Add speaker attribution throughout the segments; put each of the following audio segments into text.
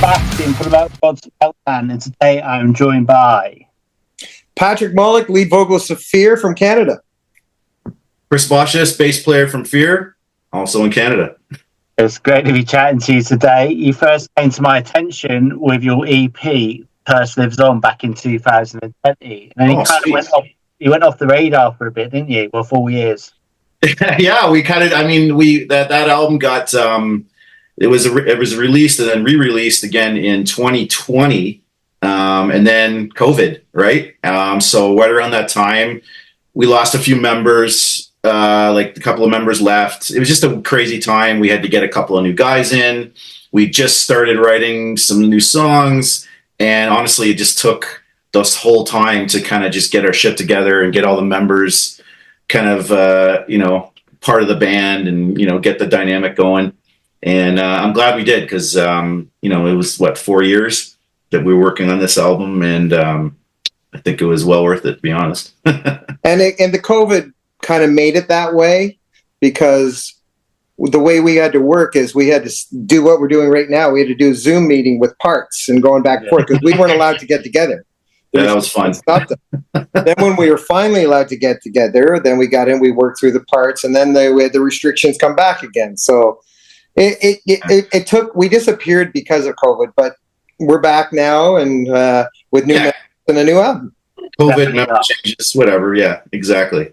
Speaker 1: Sebastian from Metal Gods Meltdown, and today I'm joined by
Speaker 2: Patrick Mulock, lead vocalist of Phear from Canada.
Speaker 3: Chris Boshis, bass player from Phear, also in Canada.
Speaker 1: It's great to be chatting to you today. You first came to my attention with your EP, Curse Lives On, back in 2020. And then you went off the radar for a bit, didn't you? Well, 4 years.
Speaker 3: Yeah, we kind of, that album got, it was released and then re-released again in 2020, and then COVID, right? So right around that time, we lost a few members, like a couple of members left. It was just a crazy time. We had to get a couple of new guys in. We just started writing some new songs, and honestly, it just took this whole time to kind of just get our shit together and get all the members kind of, part of the band and, get the dynamic going. And I'm glad we did because, it was, 4 years that we were working on this album, and I think it was well worth it, to be honest.
Speaker 2: And the COVID kind of made it that way, because the way we had to work is we had to do what we're doing right now. We had to do a Zoom meeting with parts and going back and forth because we weren't allowed to get together.
Speaker 3: Yeah, that was fun.
Speaker 2: Then when we were finally allowed to get together, then we got in, we worked through the parts, and then we had the restrictions come back again. So it took, we disappeared because of COVID, but we're back now and with new members and a new album.
Speaker 3: COVID member changes, whatever. Yeah, exactly.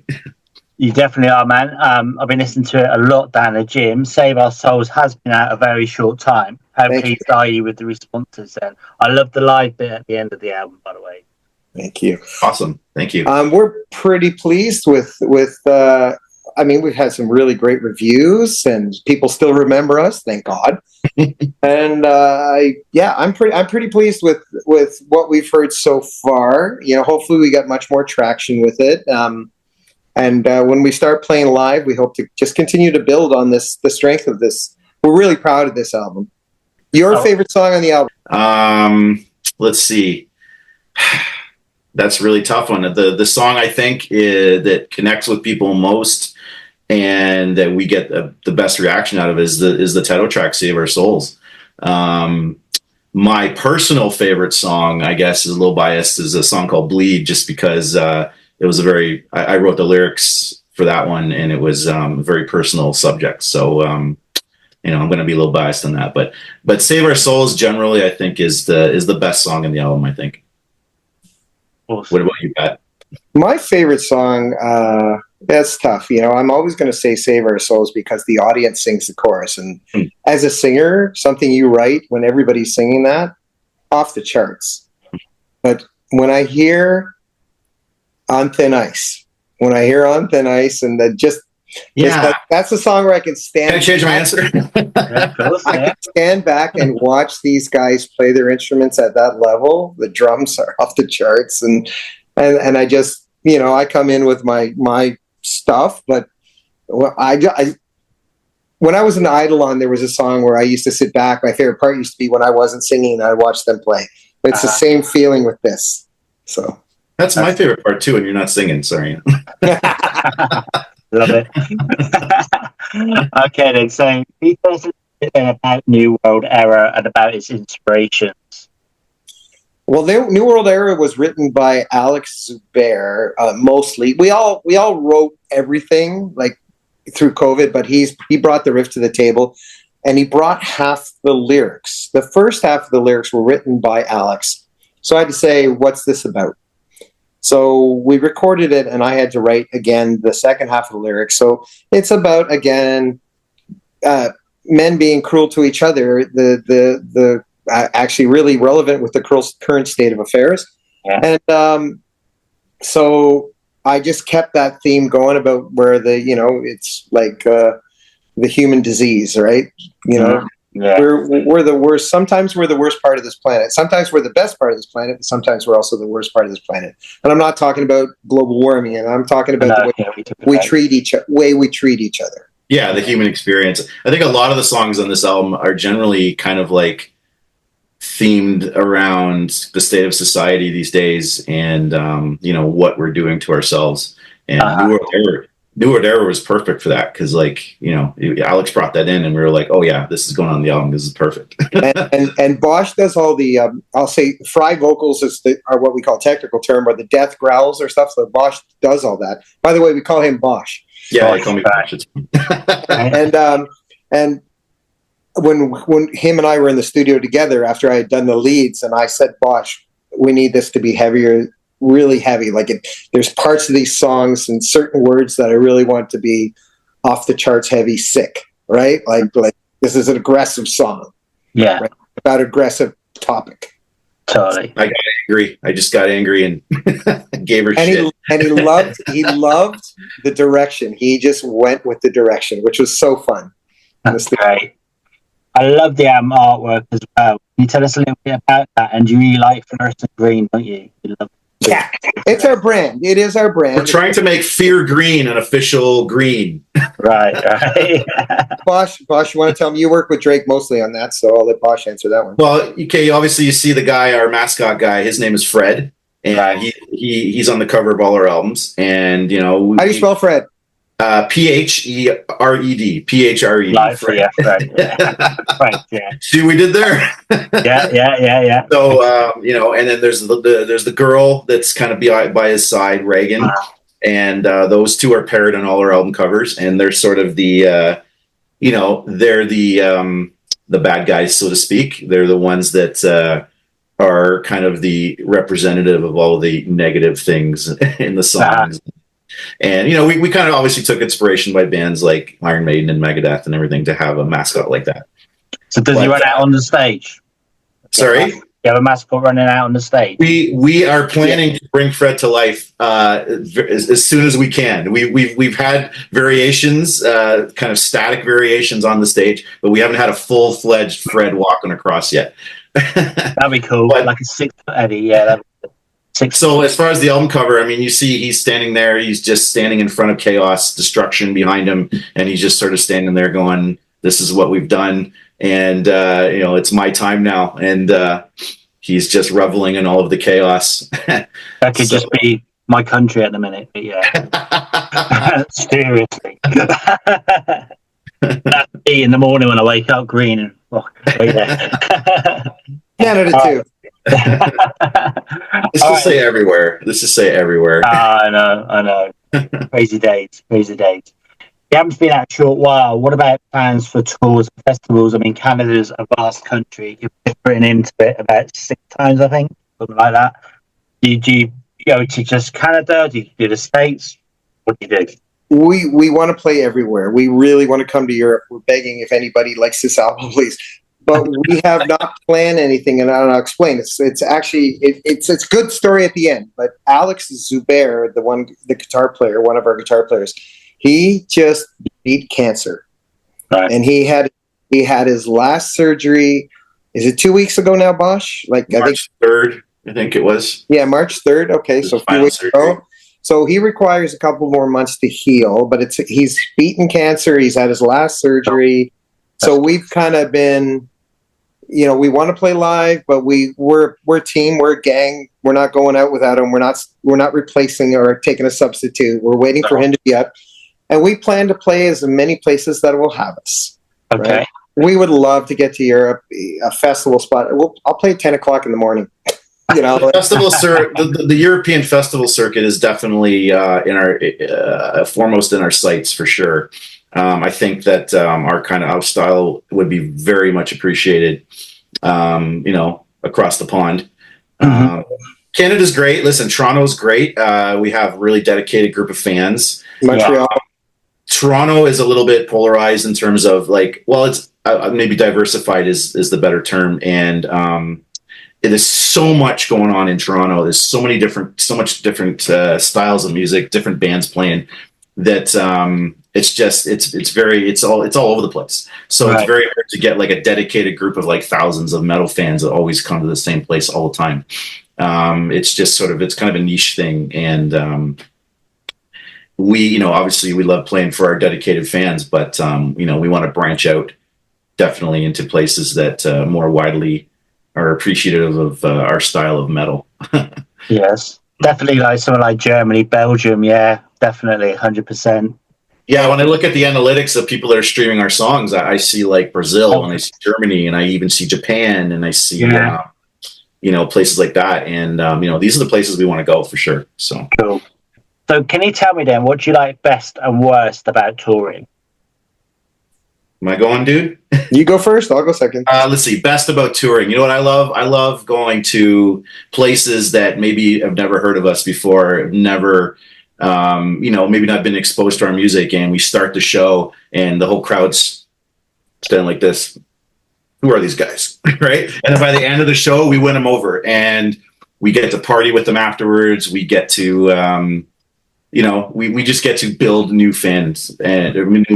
Speaker 1: You definitely are, man. I've been listening to it a lot down the gym. Save Our Souls has been out a very short time. How pleased are you with the responses then? I love the live bit at the end of the album, by the way.
Speaker 2: Thank you.
Speaker 3: Awesome. Thank you.
Speaker 2: We're pretty pleased with we've had some really great reviews and people still remember us, thank God. And I'm pretty pleased with what we've heard so far. Hopefully we got much more traction with it. And when we start playing live, we hope to just continue to build on the strength of this. We're really proud of this album. Your favorite song on the album?
Speaker 3: Let's see. That's a really tough one. The song I think that connects with people most and that we get the best reaction out of is the title track, Save Our Souls. My personal favorite song, I guess, is a little biased, is a song called Bleed, just because it was I wrote the lyrics for that one, and it was a very personal subject. So, I'm going to be a little biased on that, but Save Our Souls generally, I think, is the best song in the album, I think. Awesome. What about you, Pat?
Speaker 2: My favorite song, that's tough. I'm always going to say Save Our Souls because the audience sings the chorus. And as a singer, something you write when everybody's singing that, off the charts. But when I hear On Thin Ice, and that's the song where I can stand.
Speaker 3: Can I change my answer?
Speaker 2: I can stand back and watch these guys play their instruments at that level. The drums are off the charts, and I just I come in with my stuff. But when I was in Eidolon, there was a song where I used to sit back. My favorite part used to be when I wasn't singing and I watched them play. But it's the same feeling with this. So
Speaker 3: that's my favorite part too. And you're not singing, sorry.
Speaker 1: Love it. Okay, then. So, he tells us a bit about New World Era and about its inspirations.
Speaker 2: Well, New World Era was written by Alex Zubair, mostly. We all wrote everything like through COVID, but he brought the riff to the table, and he brought half the lyrics. The first half of the lyrics were written by Alex, so I had to say, "What's this about?" So we recorded it, and I had to write again the second half of the lyrics. So it's about, again, men being cruel to each other. The actually really relevant with the current state of affairs. Yeah. And so I just kept that theme going about where it's like the human disease, right? Yeah. We're the worst. Sometimes we're the worst part of this planet. Sometimes we're the best part of this planet. And sometimes we're also the worst part of this planet. And I'm not talking about global warming. And I'm talking about the way we treat each other.
Speaker 3: Yeah, the human experience. I think a lot of the songs on this album are generally kind of like themed around the state of society these days, and what we're doing to ourselves. And New World Era was perfect for that because, like, you know, Alex brought that in, and we were like, "Oh yeah, this is going on the album. This is perfect."
Speaker 2: and Bosch does all the I'll say fry vocals are what we call technical term, or the death growls or stuff. So Bosch does all that. By the way, we call him Bosch.
Speaker 3: Yeah, they call me Bosch.
Speaker 2: And when him and I were in the studio together after I had done the leads, and I said, Bosch, we need this to be heavier. Really heavy. Like there's parts of these songs and certain words that I really want to be off the charts heavy, sick, right? Like this is an aggressive song.
Speaker 1: Yeah.
Speaker 2: Right? About aggressive topic.
Speaker 1: Totally.
Speaker 3: I got angry. I just got angry and gave her shit.
Speaker 2: He loved the direction. He just went with the direction, which was so fun.
Speaker 1: That's great. I love the artwork as well. Can you tell us a little bit about that? And you really like fluorescent green, don't you? You love
Speaker 2: Yeah, it's our brand. It is our brand.
Speaker 3: We're trying to make Phear Green an official green.
Speaker 1: Right.
Speaker 2: Bosch, you want to tell me you work with Drake mostly on that, so I'll let Bosch answer that one.
Speaker 3: Well, okay, obviously you see the guy, our mascot guy. His name is Fred, and he's on the cover of all our albums. And you know,
Speaker 2: how do you spell Fred?
Speaker 3: P-H-E-R-E-D. P-H-R-E-D.
Speaker 1: Fred. Yeah, Fred. Yeah. Right, yeah.
Speaker 3: See what we did there?
Speaker 1: Yeah.
Speaker 3: So you know, and then there's the girl that's kind of by his side, Reagan, and those two are paired on all our album covers, and they're sort of the you know, they're the bad guys, so to speak. They're the ones that are kind of the representative of all the negative things in the songs. And, you know, we kind of obviously took inspiration by bands like Iron Maiden and Megadeth and everything to have a mascot like that.
Speaker 1: So does he run out on the stage?
Speaker 3: Sorry?
Speaker 1: You have a mascot running out on the stage?
Speaker 3: We are planning to bring Fred to life as soon as we can. We've had variations, kind of static variations on the stage, but we haven't had a full-fledged Fred walking across yet.
Speaker 1: That'd be cool. Like a 6 foot Eddie, yeah.
Speaker 3: So as far as the album cover, I mean, you see he's standing there. He's just standing in front of chaos, destruction behind him, and he's just sort of standing there going, "This is what we've done, and you know, it's my time now." And he's just reveling in all of the chaos.
Speaker 1: That could just be my country at the minute, but yeah. Seriously. That's me in the morning when I wake up green and right there.
Speaker 2: Canada too.
Speaker 3: Let's just say everywhere.
Speaker 1: I know. Crazy days. You haven't been out a short while. What about plans for tours and festivals? I mean, Canada's a vast country. You've written into it about 6 times, I think, something like that. Do you go to just Canada? Do you do the States? What do you do?
Speaker 2: We want to play everywhere. We really want to come to Europe. We're begging if anybody likes this album, please. But we have not planned anything, and I'll explain. It's actually it's a good story at the end. But Alex Zubair, the guitar player, one of our guitar players, he just beat cancer, right. And he had his last surgery. Is it 2 weeks ago now, Bosch? Like
Speaker 3: March 3rd, I think it was.
Speaker 2: Yeah, March 3rd. Okay, so a few weeks ago. So he requires a couple more months to heal, but he's beaten cancer. He's had his last surgery. So we've kind of been, you know, we want to play live, but we're a team, we're a gang. We're not going out without him. We're not replacing or taking a substitute. We're waiting for him to be up, and we plan to play as many places that will have us.
Speaker 1: Okay.
Speaker 2: Right? We would love to get to Europe, a festival spot. I'll play at 10 o'clock in the morning. You know,
Speaker 3: the European festival circuit is definitely in our foremost in our sights for sure. I think that our kind of house style would be very much appreciated, you know, across the pond. Mm-hmm. Canada's great. Listen, Toronto's great. We have a really dedicated group of fans.
Speaker 2: Montreal.
Speaker 3: Toronto is a little bit polarized in terms of like, well, it's maybe diversified is the better term. And there's so much going on in Toronto. There's so much different styles of music, different bands playing that it's all over the place. So It's very hard to get like a dedicated group of like thousands of metal fans that always come to the same place all the time. It's kind of a niche thing. And we, you know, obviously we love playing for our dedicated fans, but you know, we want to branch out definitely into places that more widely are appreciative of our style of metal.
Speaker 1: Yes, definitely, like somewhere like Germany, Belgium. Yeah, definitely, 100%.
Speaker 3: Yeah, when I look at the analytics of people that are streaming our songs, I see like Brazil, and I see Germany, and I even see Japan, and I see places like that. And these are the places we want to go for sure. So
Speaker 1: cool. So can you tell me then, what do you like best and worst about touring?
Speaker 3: Am I going, dude?
Speaker 2: You go first. I'll go second.
Speaker 3: Let's see. Best about touring. You know what I love? I love going to places that maybe have never heard of us before, have never, maybe not been exposed to our music, and we start the show, and the whole crowd's standing like this. Who are these guys? Right? And then by the end of the show, we win them over, and we get to party with them afterwards. We get to, we just get to build new fans and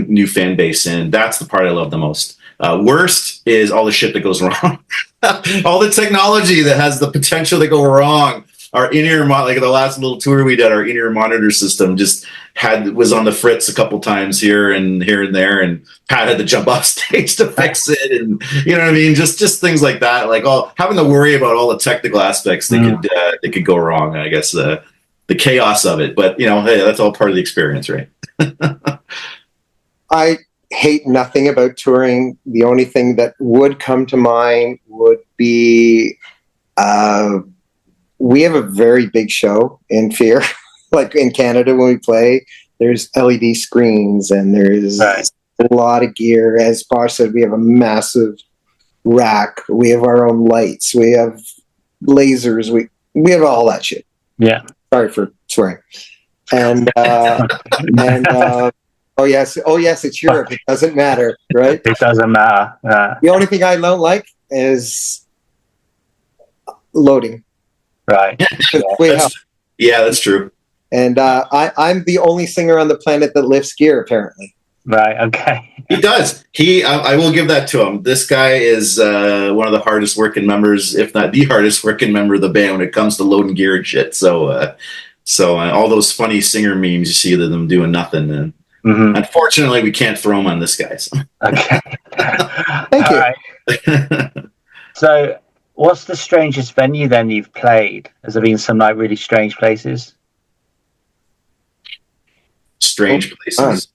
Speaker 3: new fan base, and that's the part I love the most. Worst is all the shit that goes wrong. All the technology that has the potential to go wrong. Our in-ear like the last little tour we did, our in-ear monitor system just was on the fritz a couple times here and there, and Pat had to jump off stage to fix it, and you know what I mean. Just things like that, like having to worry about all the technical aspects that could go wrong. I guess the chaos of it, but hey, that's all part of the experience, right?
Speaker 2: I hate nothing about touring. The only thing that would come to mind would be we have a very big show in Phear. Like in Canada when we play, there's LED screens and there's a lot of gear. As Bosh said, we have a massive rack. We have our own lights. We have lasers. We have all that shit.
Speaker 1: Yeah.
Speaker 2: Sorry for swearing. And oh yes, it's Europe. It doesn't matter, right?
Speaker 1: It doesn't matter.
Speaker 2: The only thing I don't like is loading.
Speaker 1: Right.
Speaker 3: That's true.
Speaker 2: And I'm the only singer on the planet that lifts gear, apparently.
Speaker 1: Right. Okay.
Speaker 3: He does. I will give that to him. This guy is one of the hardest working members, if not the hardest working member of the band when it comes to loading gear and shit. So all those funny singer memes you see of them doing nothing. And unfortunately, we can't throw them on this guy. So.
Speaker 1: Okay.
Speaker 2: Thank you.
Speaker 1: Right. So, what's the strangest venue then you've played? Has there been some like really strange places?
Speaker 3: Strange places.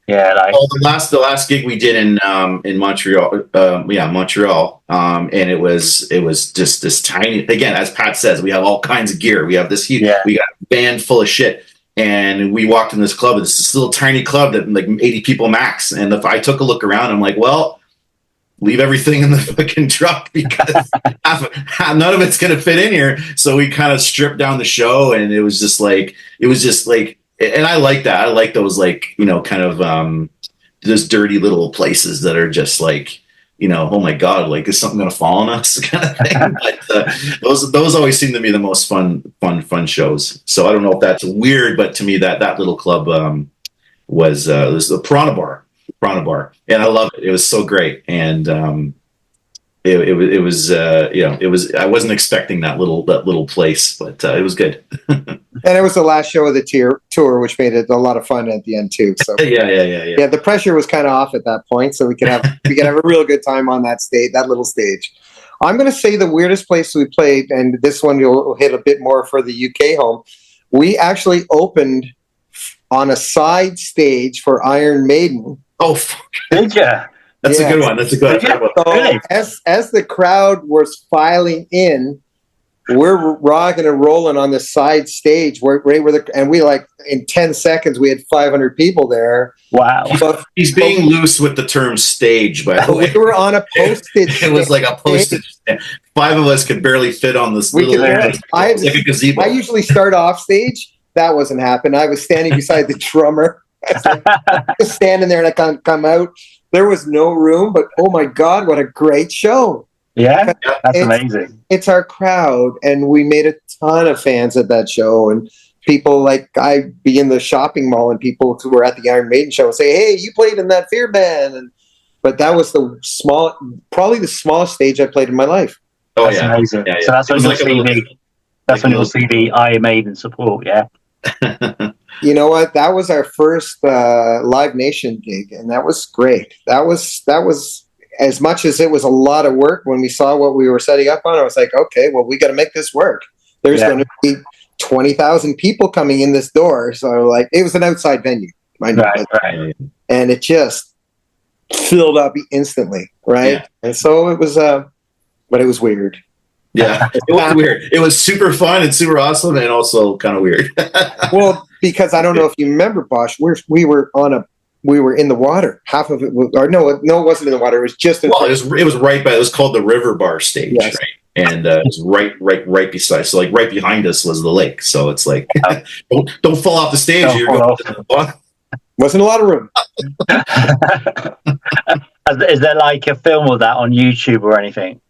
Speaker 1: Yeah, like
Speaker 3: the last gig we did in Montreal, Montreal, and it was just this tiny. Again, as Pat says, we have all kinds of gear. We have this huge. We got a band full of shit, and we walked in this club. It's this little tiny club that like 80 people max. And if I took a look around, I'm like, well, leave everything in the fucking truck because none of it's gonna fit in here. So we kind of stripped down the show, and it was just like. And I like that. I like those, like, kind of those dirty little places that are just like, oh my God, like, is something going to fall on us kind of thing. But those always seem to be the most fun shows. So I don't know if that's weird, but to me that little club was the Piranha Bar, and I love it. It was so great, and it was I wasn't expecting that little place, but it was good.
Speaker 2: And it was the last show of the tour, which made it a lot of fun at the end too. So
Speaker 3: yeah.
Speaker 2: The pressure was kind of off at that point, so we could have a real good time on that little stage. I'm going to say the weirdest place we played, and this one you'll hit a bit more for the UK home. We actually opened on a side stage for Iron Maiden.
Speaker 3: Oh,
Speaker 1: did you?
Speaker 3: That's a good one. That's a good one.
Speaker 2: So really? As the crowd was filing in, we're rocking and rolling on the side stage, and we in 10 seconds we had 500 people there.
Speaker 1: Wow!
Speaker 3: But he's being loose with the term stage, by the way.
Speaker 2: We were on a postage.
Speaker 3: It was like a postage. 5 of us could barely fit on this little. Like a gazebo.
Speaker 2: I usually start off stage. That wasn't happening. I was standing beside the drummer. Just standing there, and I can't come out. There was no room, but oh my God, what a great show!
Speaker 1: Yeah, that's amazing.
Speaker 2: It's our crowd, and we made a ton of fans at that show. And people I'd be in the shopping mall, and people who were at the Iron Maiden show would say, "Hey, you played in that Phear band." But that was probably the smallest stage I played in my life.
Speaker 3: Oh,
Speaker 1: that's amazing. Yeah. So that's when you'll see you'll see the Iron Maiden support. Yeah.
Speaker 2: You know what? That was our first Live Nation gig, and that was great. That was as much as it was a lot of work. When we saw what we were setting up on, I was like, okay, well, we got to make this work. There's going to be 20,000 people coming in this door. So it was an outside venue. Right. And it just filled up instantly, right?
Speaker 3: Yeah.
Speaker 2: And so it was, but it was weird.
Speaker 3: Yeah, it was weird. It was super fun and super awesome, and also kind of weird.
Speaker 2: Well, because I don't know if you remember, Bosh, we were in the water. Half of it, it wasn't in the water. It was just.
Speaker 3: Well, it was right by. It was called the River Bar stage,
Speaker 2: yes.
Speaker 3: Right? And it was right beside. So like right behind us was the lake. So it's like, don't fall off the stage.
Speaker 2: Wasn't a lot of room.
Speaker 1: Is there like a film of that on YouTube or anything?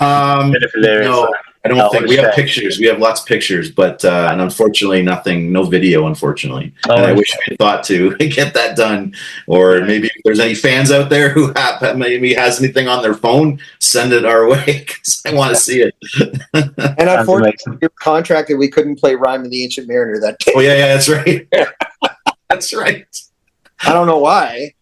Speaker 3: No, I don't think we have pictures. We have lots of pictures, but and unfortunately, no video. Unfortunately, and I wish we had thought to get that done. Or maybe if there's any fans out there who maybe has anything on their phone, send it our way because I want to see it.
Speaker 2: And unfortunately, we were contracted. We couldn't play "Rhyme of the Ancient Mariner" that day.
Speaker 3: Oh yeah, that's right. That's right.
Speaker 2: I don't know why.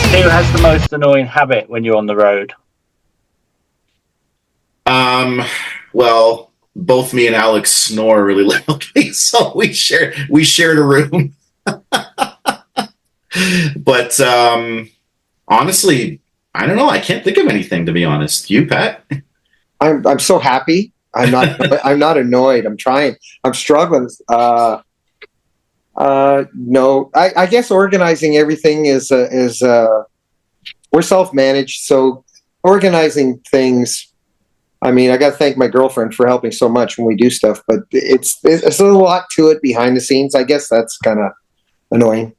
Speaker 1: Who has the most annoying habit when you're on the road?
Speaker 3: Well, both me and Alex snore really loudly, so we shared a room. But honestly, I don't know. I can't think of anything, to be honest. You, Pat?
Speaker 2: I'm so happy. I'm not annoyed. I'm trying. I'm struggling. No, I guess organizing everything is we're self-managed, so organizing things. I mean, I got to thank my girlfriend for helping so much when we do stuff, but it's a lot to it behind the scenes. I guess that's kind of annoying.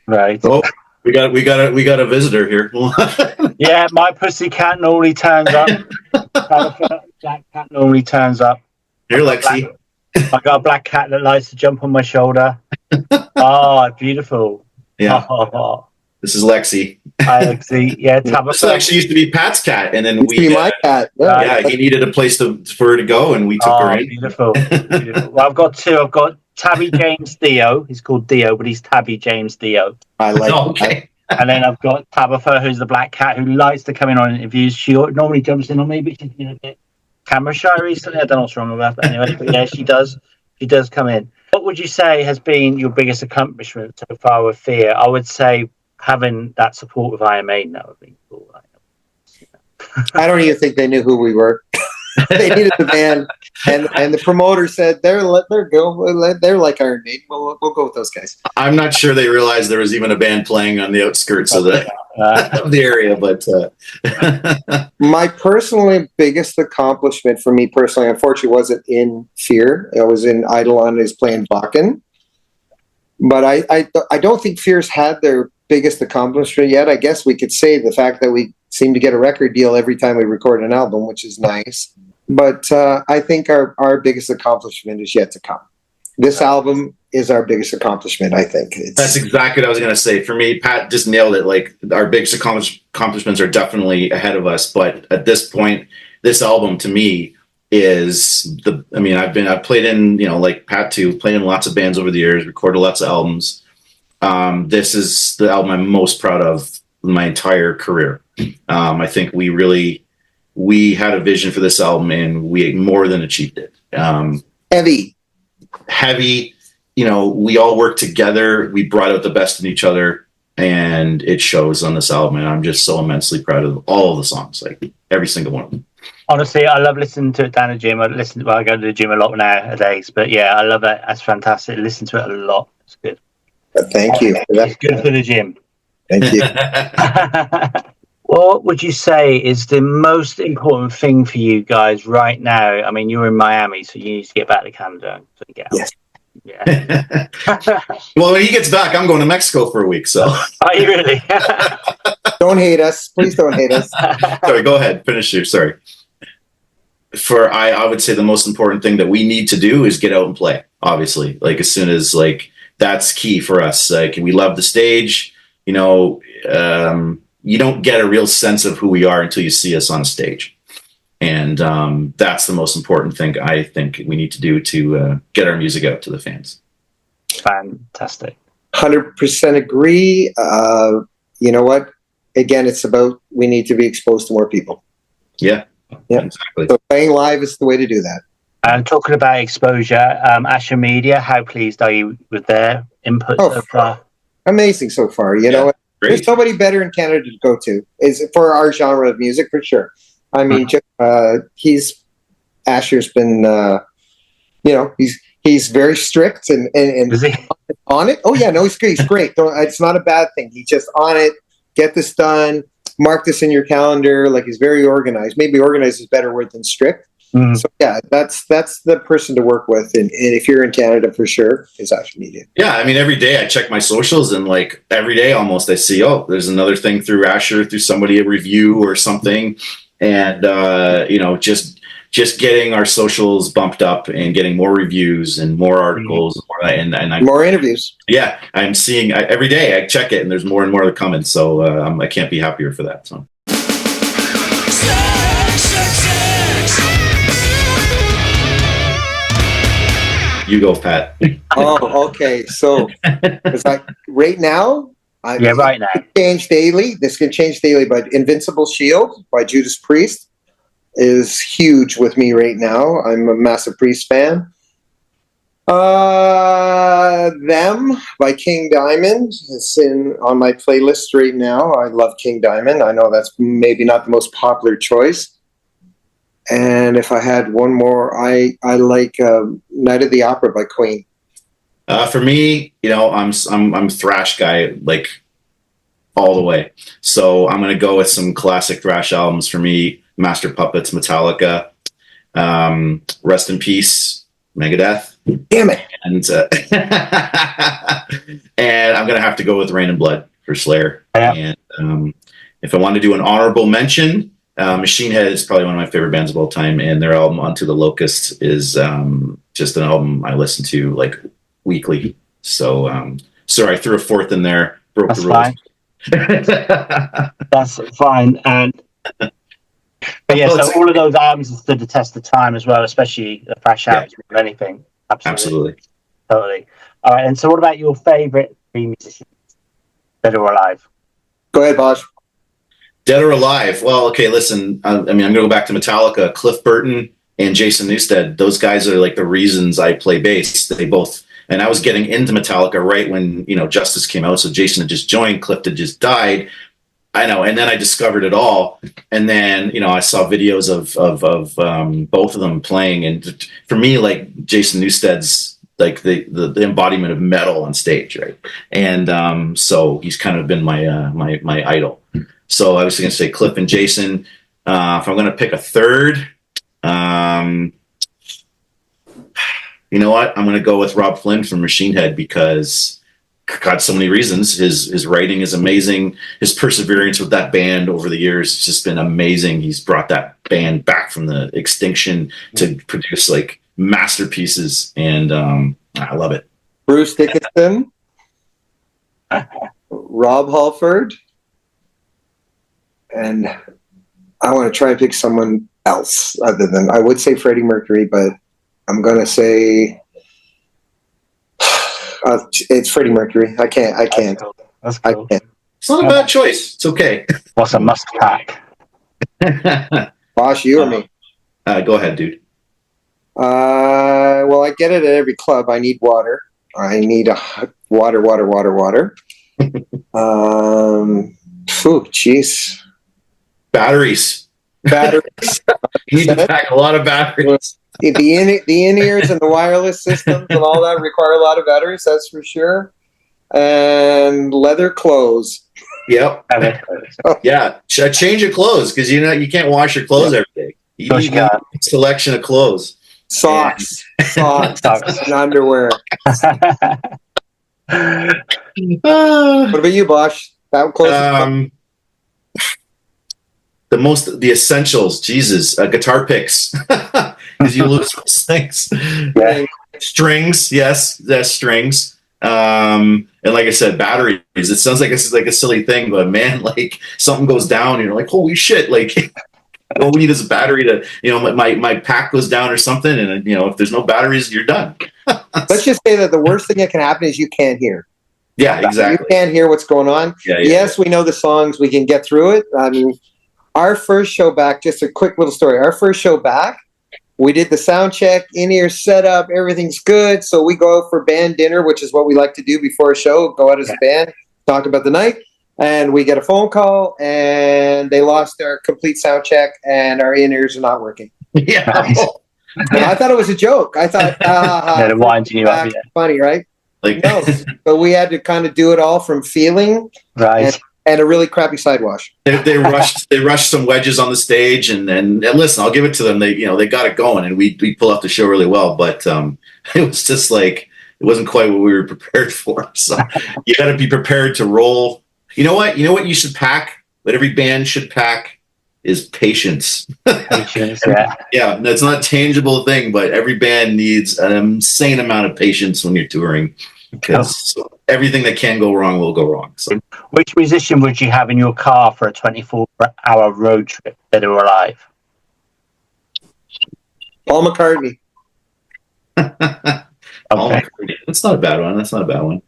Speaker 1: Right.
Speaker 3: Oh, we got a visitor here.
Speaker 1: Yeah, my pussy cat normally turns up. Black cat normally turns up.
Speaker 3: Here, Lexi.
Speaker 1: I got a black cat that likes to jump on my shoulder. Oh, beautiful.
Speaker 3: Yeah. This is Lexi.
Speaker 1: Hi, Lexi. Yeah,
Speaker 3: This actually used to be Pat's cat, and then
Speaker 2: my cat.
Speaker 3: Yeah, he needed a place for her to go, and we took her in.
Speaker 1: Beautiful. Beautiful. Well, I've got two. I've got Tabby James Dio. He's called Dio, but he's Tabby James Dio.
Speaker 2: I like
Speaker 3: okay.
Speaker 1: And then I've got Tabitha, who's the black cat who likes to come in on interviews. She normally jumps in on me, but she's been a bit camera shy recently. I don't know what's wrong with her, but anyway. But yeah, she does. She does come in. What would you say has been your biggest accomplishment so far with Phear? I would say having that support with Iron Maiden. That would be cool.
Speaker 2: I don't even think they knew who we were. They needed the band, and the promoter said they're like Iron Maiden. We'll go with those guys.
Speaker 3: I'm not sure they realized there was even a band playing on the outskirts of the area, but
Speaker 2: my personally biggest accomplishment for me personally, unfortunately, wasn't in Phear. I was in Eidolon is playing Bakken, but I don't think Phear's had their biggest accomplishment yet. I guess we could say the fact that we seem to get a record deal every time we record an album, which is nice. But I think our biggest accomplishment is yet to come. This album is our biggest accomplishment, I think.
Speaker 3: That's exactly what I was going to say. For me, Pat just nailed it. Like, our biggest accomplishments are definitely ahead of us. But at this point, this album to me is I've played in, like Pat too, played in lots of bands over the years, recorded lots of albums. This is the album I'm most proud of my entire career. I think we had a vision for this album, and we more than achieved it. Heavy, we all worked together. We brought out the best in each other, and it shows on this album. And I'm just so immensely proud of all of the songs, like every single one of them.
Speaker 1: Honestly, I love listening to it down the gym. I go to the gym a lot nowadays, but yeah, I love it. That's fantastic. Listen to it a lot. It's good.
Speaker 2: Thank you.
Speaker 1: It's good for the gym.
Speaker 2: Thank you.
Speaker 1: What would you say is the most important thing for you guys right now? I mean, you're in Miami, so you need to get back to Canada. So get out.
Speaker 2: Yes.
Speaker 1: Yeah.
Speaker 3: Well, when he gets back, I'm going to Mexico for a week. So.
Speaker 1: Are you really?
Speaker 2: Don't hate us. Please don't hate us.
Speaker 3: Sorry, go ahead. Finish your story. I would say the most important thing that we need to do is get out and play. Obviously, like as soon as that's key for us. Like, we love the stage. You don't get a real sense of who we are until you see us on stage. And that's the most important thing I think we need to do to get our music out to the fans.
Speaker 1: Fantastic.
Speaker 2: 100% agree. You know what? Again, it's about we need to be exposed to more people.
Speaker 3: Yeah,
Speaker 2: exactly. So playing live is the way to do that.
Speaker 1: And talking about exposure, Asher Media, how pleased are you with their input so far?
Speaker 2: Amazing so far. You know, there's nobody better in Canada to go to. Is for our genre of music for sure. I mean, Asher's been, you know, he's very strict and
Speaker 1: is he?
Speaker 2: On it. Oh yeah, no, he's great. It's not a bad thing. He's just on it. Get this done. Mark this in your calendar. Like, he's very organized. Maybe organized is a better word than strict. Mm. So yeah, that's the person to work with. And if you're in Canada, for sure, is Asher Media.
Speaker 3: Yeah, I mean, every day I check my socials, and like every day almost I see, oh, there's another thing through Asher, through somebody, a review or something. And you know, just getting our socials bumped up and getting more reviews and more articles and
Speaker 2: more interviews.
Speaker 3: Yeah, I'm seeing every day. I check it, and there's more and more coming. So I can't be happier for that. So. You go, Pat.
Speaker 2: Oh, okay. So it's like right now.
Speaker 1: Right now.
Speaker 2: Change daily. This can change daily, but Invincible Shield by Judas Priest is huge with me right now. I'm a massive Priest fan. Them by King Diamond is on my playlist right now. I love King Diamond. I know that's maybe not the most popular choice. And if I had one more, I like Night of the Opera by Queen.
Speaker 3: For me, you know, I'm a thrash guy, like all the way. So I'm going to go with some classic thrash albums for me. Master Puppets, Metallica, Rest in Peace, Megadeth.
Speaker 2: Damn it.
Speaker 3: And and I'm going to have to go with Rain and Blood for Slayer. Yeah. And if I want to do an honorable mention, Machine Head is probably one of my favorite bands of all time, and their album Unto the Locust is just an album I listen to like weekly. So sorry, I threw a fourth in there, broke the rules.
Speaker 1: That's fine. And but yeah, so all of those albums have stood the test of time as well, especially the thrash albums or anything.
Speaker 3: Absolutely.
Speaker 1: Totally. All right, and so what about your favorite three musicians, dead or alive?
Speaker 2: Go ahead, Bosh.
Speaker 3: Dead or alive? Well, okay, listen, I mean, I'm going to go back to Metallica. Cliff Burton and Jason Newsted, those guys are like the reasons I play bass. They both, and I was getting into Metallica right when, you know, Justice came out. So Jason had just joined, Cliff had just died. I know. And then I discovered it all. And then, you know, I saw videos of both of them playing. And for me, like, Jason Newsted's like the embodiment of metal on stage, right? And so he's kind of been my idol. So I was going to say Cliff and Jason. If I'm going to pick a third, you know what? I'm going to go with Rob Flynn from Machine Head because, God, so many reasons. His writing is amazing. His perseverance with that band over the years has just been amazing. He's brought that band back from the extinction to produce like masterpieces, and I love it.
Speaker 2: Bruce Dickinson, Rob Halford, and I want to try and pick someone else other than, I would say Freddie Mercury, but I'm going to say it's Freddie Mercury. I can't.
Speaker 1: That's cool.
Speaker 2: I can't.
Speaker 3: It's not a bad choice. It's okay.
Speaker 1: What's a must pack?
Speaker 2: Bosh, you or me?
Speaker 3: Go ahead, dude.
Speaker 2: Well, I get it at every club. I need water. I need water. Jeez.
Speaker 3: Batteries. You need to pack a lot of batteries.
Speaker 2: The in-ears and the wireless systems and all that require a lot of batteries, that's for sure. And leather clothes.
Speaker 3: Yep. Yeah. A change of clothes, because you can't wash your clothes every day. You need a selection of clothes.
Speaker 2: Socks and underwear. What about you, Bosh?
Speaker 3: The essentials, Jesus, guitar picks, because you lose those things.
Speaker 2: Yeah.
Speaker 3: Strings, yes, that's strings. And like I said, batteries. It sounds like it's like a silly thing, but man, like something goes down, and you're like, holy shit! Like All we need is a battery to, my pack goes down or something, and if there's no batteries, you're done.
Speaker 2: Let's just say that the worst thing that can happen is you can't hear.
Speaker 3: Yeah, exactly.
Speaker 2: You can't hear what's going on. Yes, we know the songs. We can get through it. I mean, our first show back, just a quick little story. Our first show back, we did the sound check, in-ear setup, everything's good. So we go out for band dinner, which is what we like to do before a show, go out as a band, talk about the night. And we get a phone call, and they lost their complete sound check, and our in-ears are not working.
Speaker 3: Yeah.
Speaker 2: I thought it was a joke. I thought,
Speaker 1: winding you up,
Speaker 2: funny, right?
Speaker 3: Like,
Speaker 2: no, but we had to kind of do it all from feeling,
Speaker 1: right?
Speaker 2: And a really crappy sidewash.
Speaker 3: They rushed some wedges on the stage, and listen, I'll give it to them. They got it going, and we pull off the show really well. But it was just like it wasn't quite what we were prepared for. So you got to be prepared to roll. You know what? You should pack. What every band should pack is patience.
Speaker 1: Patience,
Speaker 3: yeah. That's not a tangible thing, but every band needs an insane amount of patience when you're touring, because everything that can go wrong will go wrong. So,
Speaker 1: which musician would you have in your car for a 24-hour road trip that are alive?
Speaker 2: Paul McCartney.
Speaker 3: Paul McCartney. That's not a bad one.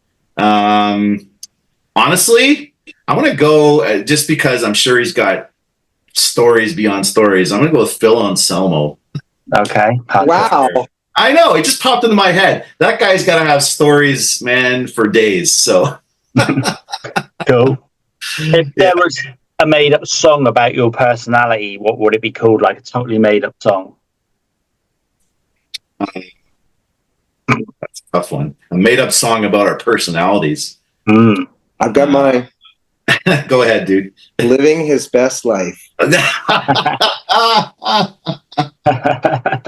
Speaker 3: Honestly, I want to go just because I'm sure he's got stories beyond stories. I'm going to go with Phil Anselmo.
Speaker 1: Okay.
Speaker 2: Wow.
Speaker 3: I know. It just popped into my head. That guy's got to have stories, man, for days. So
Speaker 1: cool. If there was a made-up song about your personality, what would it be called? Like a totally made-up song?
Speaker 3: That's a tough one. A made-up song about our personalities.
Speaker 2: I've got mine.
Speaker 3: Go ahead, dude.
Speaker 2: Living his best life.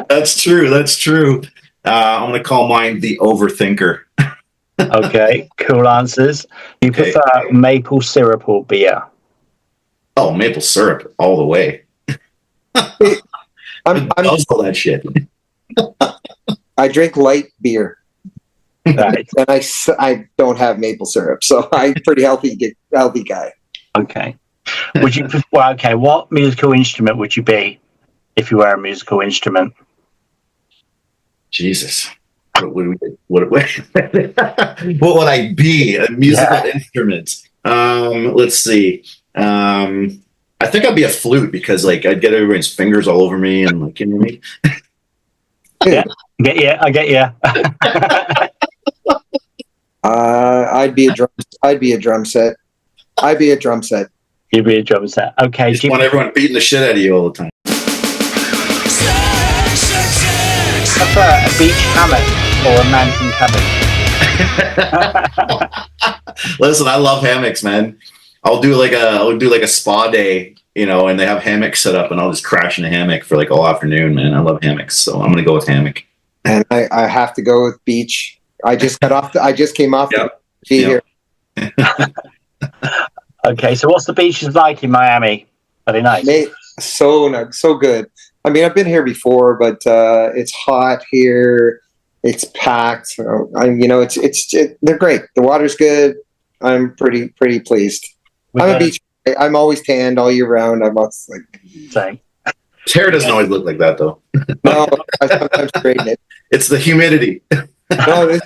Speaker 3: That's true. I'm going to call mine The Overthinker.
Speaker 1: Okay, cool answers. You prefer maple syrup or beer?
Speaker 3: Oh, maple syrup all the way.
Speaker 2: I'm
Speaker 3: all that shit.
Speaker 2: I drink light beer.
Speaker 1: Right.
Speaker 2: And I don't have maple syrup, so I'm pretty healthy guy.
Speaker 1: Okay. Would you? What musical instrument would you be if you were a musical instrument?
Speaker 3: Jesus, what would I be? A musical instrument? Let's see. I think I'd be a flute because I'd get everyone's fingers all over me and you know me.
Speaker 1: I get you.
Speaker 2: I'd be a drum set. You'd be a drum set. Okay.
Speaker 3: Just want everyone beating the shit out of you all the time.
Speaker 1: Prefer a beach hammock or a mountain cabin?
Speaker 3: Listen, I love hammocks, man. I'll do like a spa day, and they have hammocks set up, and I'll just crash in a hammock for all afternoon, man. I love hammocks, so I'm gonna go with hammock.
Speaker 2: And I have to go with beach. I just came off the here.
Speaker 1: Okay, so what's the beaches like in Miami? Are they nice?
Speaker 2: So good. I mean, I've been here before, but it's hot here. It's packed. They're great. The water's good. I'm pretty pleased. I'm a beach. I'm always tanned all year round. I'm always
Speaker 1: same.
Speaker 3: His hair doesn't always look like that, though.
Speaker 2: No, I sometimes straighten it.
Speaker 3: It's the humidity.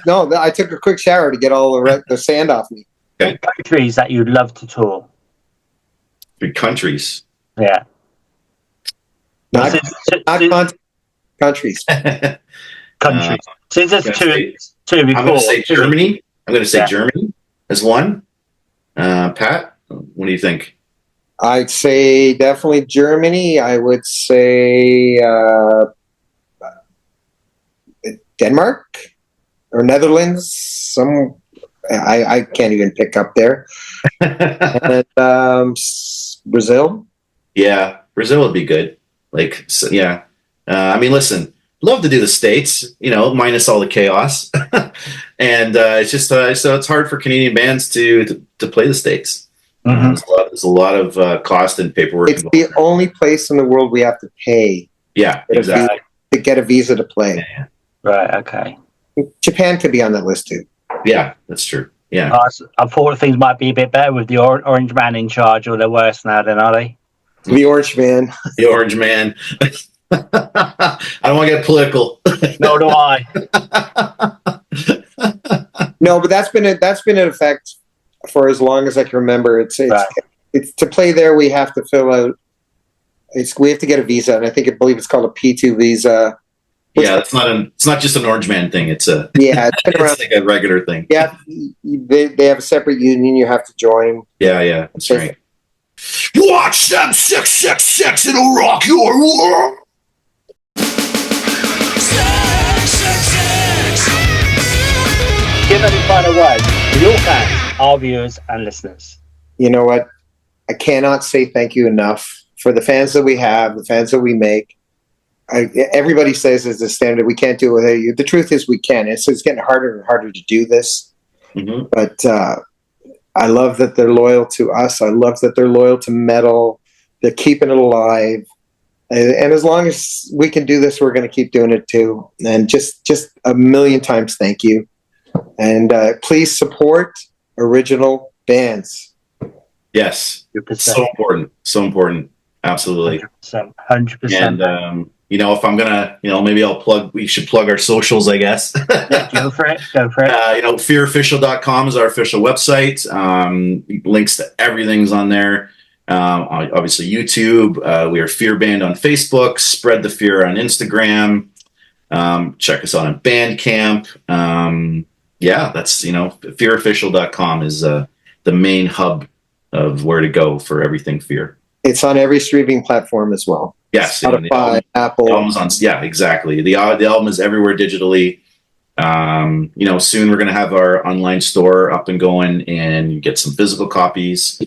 Speaker 2: No, I took a quick shower to get all the sand off me.
Speaker 1: Okay. Countries that you'd love to tour?
Speaker 3: 3 countries.
Speaker 1: Yeah.
Speaker 2: Not countries.
Speaker 1: Countries. Since there's two before.
Speaker 3: I'm going to say Germany. Germany as one. Pat, what do you think?
Speaker 2: I'd say definitely Germany. I would say Denmark or Netherlands. I can't even pick up there. And Brazil. Yeah,
Speaker 3: Brazil would be good. I mean, listen, love to do the States, minus all the chaos. And it's just so it's hard for Canadian bands to play the States. Mm-hmm. There's a lot of cost and paperwork.
Speaker 2: It's the only place in the world we have to pay.
Speaker 3: Yeah, exactly.
Speaker 2: To get a visa to play.
Speaker 3: Yeah.
Speaker 1: Right. Okay.
Speaker 2: Japan could be on that list too.
Speaker 3: Yeah, that's true. Yeah.
Speaker 1: I thought things might be a bit better with the Orange Man in charge, or they're worse now, then, are they?
Speaker 2: The Orange Man.
Speaker 3: The Orange Man. I don't want to get political.
Speaker 1: Nor do I.
Speaker 2: No, but that's been in effect for as long as I can remember. It's to play there. We have to fill out. We have to get a visa, and I believe it's called a P2 visa.
Speaker 3: Yeah, it's not just an Orange Man thing. It's it's like a regular thing.
Speaker 2: Yeah, they have a separate union you have to join.
Speaker 3: Yeah, that's right. Watch them 666, it'll rock your world.
Speaker 1: Give any final words to your fans, our viewers and listeners.
Speaker 2: You know what? I cannot say thank you enough for the fans that we have, the fans that we make. Everybody says as a standard, we can't do it without you. The truth is we can. It's getting harder and harder to do this. Mm-hmm. But I love that they're loyal to us. I love that they're loyal to metal. They're keeping it alive. And as long as we can do this, we're going to keep doing it too. And just a million times thank you. And please support original bands.
Speaker 3: Yes. 100%. So important. Absolutely.
Speaker 1: 100%.
Speaker 3: And, if I'm going to, maybe we should plug our socials, I guess.
Speaker 1: Yeah, go for it.
Speaker 3: Phearofficial.com is our official website. Links to everything's on there. Obviously YouTube. We are Phear Band on Facebook. Spread the Phear on Instagram. Check us out on Bandcamp. That's, phearofficial.com is the main hub of where to go for everything Phear. It's on every streaming platform as well. Yes, Spotify, Apple. The album's on, exactly. The album is everywhere digitally. Soon we're going to have our online store up and going, and you get some physical copies.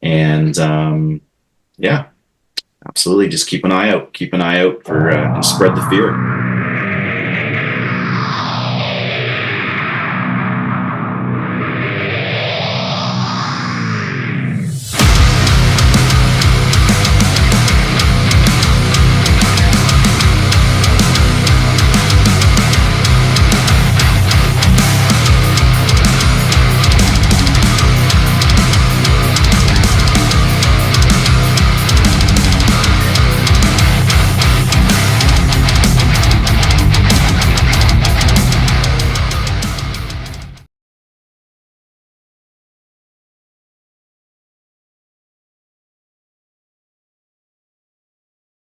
Speaker 3: And absolutely, just keep an eye out. Keep an eye out for and spread the Phear.